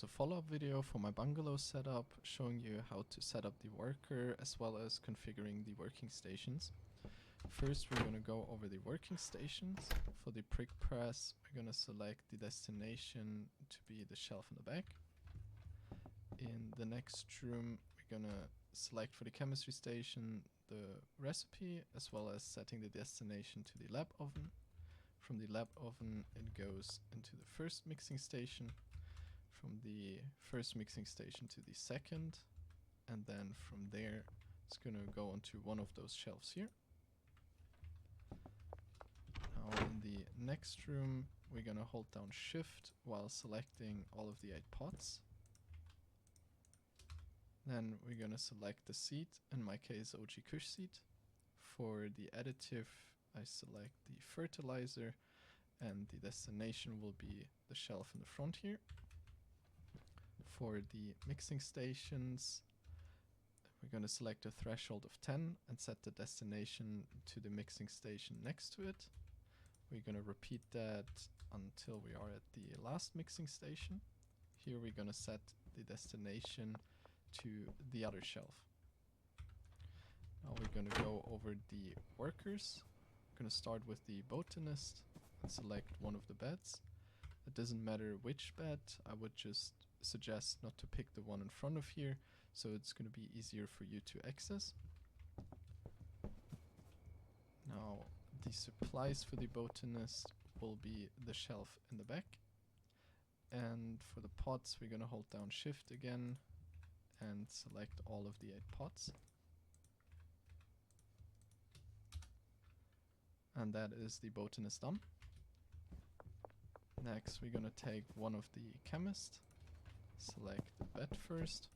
a follow-up video for my bungalow setup, showing you how to set up the worker as well as configuring the working stations. First, we're going to go over the working stations. For the prick press, we're going to select the destination to be the shelf in the back. In the next room, we're going to select for the chemistry station the recipe, as well as setting the destination to the lab oven. From the lab oven, it goes into the first mixing station. From the first mixing station to the second, and then from there, it's going to go onto one of those shelves here. Now in the next room, we're going to hold down Shift while selecting all of the 8 pots. Then we're going to select the seed, in my case OG Kush seed. For the additive, I select the fertilizer, and the destination will be the shelf in the front here. For the mixing stations, we're going to select a threshold of 10 and set the destination to the mixing station next to it. We're going to repeat that until we are at the last mixing station. Here we're going to set the destination to the other shelf. Now we're going to go over the workers. We're going to start with the botanist and select one of the beds. It doesn't matter which bed, I would just suggest not to pick the one in front of here, so it's going to be easier for you to access. Now the supplies for the botanist will be the shelf in the back, and for the pots we're going to hold down Shift again and select all of the 8 pots. And that is the botanist done. Next we're going to take one of the chemist, select the bed first,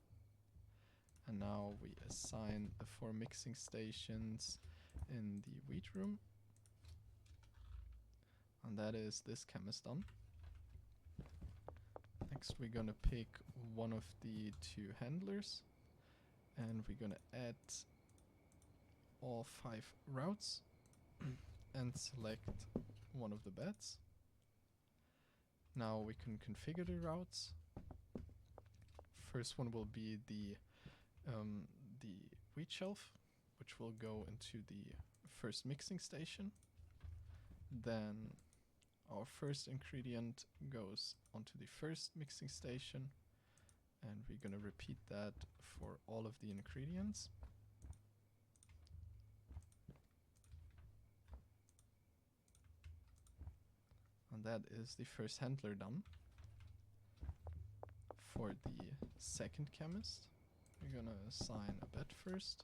and now we assign the 4 mixing stations in the wheat room, and that is this chemist done. Next we're going to pick one of the 2 handlers, and we're going to add all 5 routes and select one of the beds. Now we can configure the routes. First one will be the wheat shelf, which will go into the first mixing station. Then our first ingredient goes onto the first mixing station, and we're going to repeat that for all of the ingredients. And that is the first handler done. For the second chemist, we're going to assign a bed first.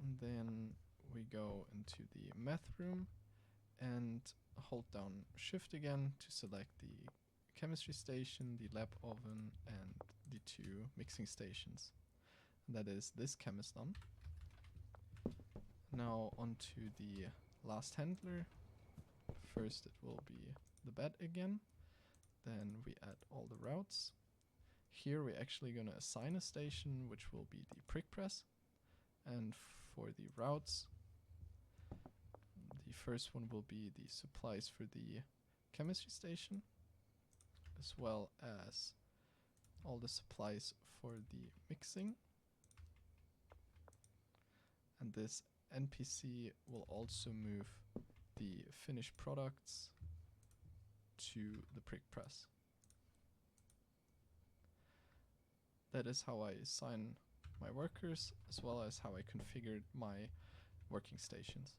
And then we go into the meth room and hold down Shift again to select the chemistry station, the lab oven, and the 2 mixing stations. And that is this chemist done. Now onto the last handler. First it will be the bed again, then we add all the routes. Here we're actually going to assign a station, which will be the prick press. And for the routes, the first one will be the supplies for the chemistry station, as well as all the supplies for the mixing. And this NPC will also move the finished products to the prick press. That is how I assign my workers, as well as how I configured my working stations.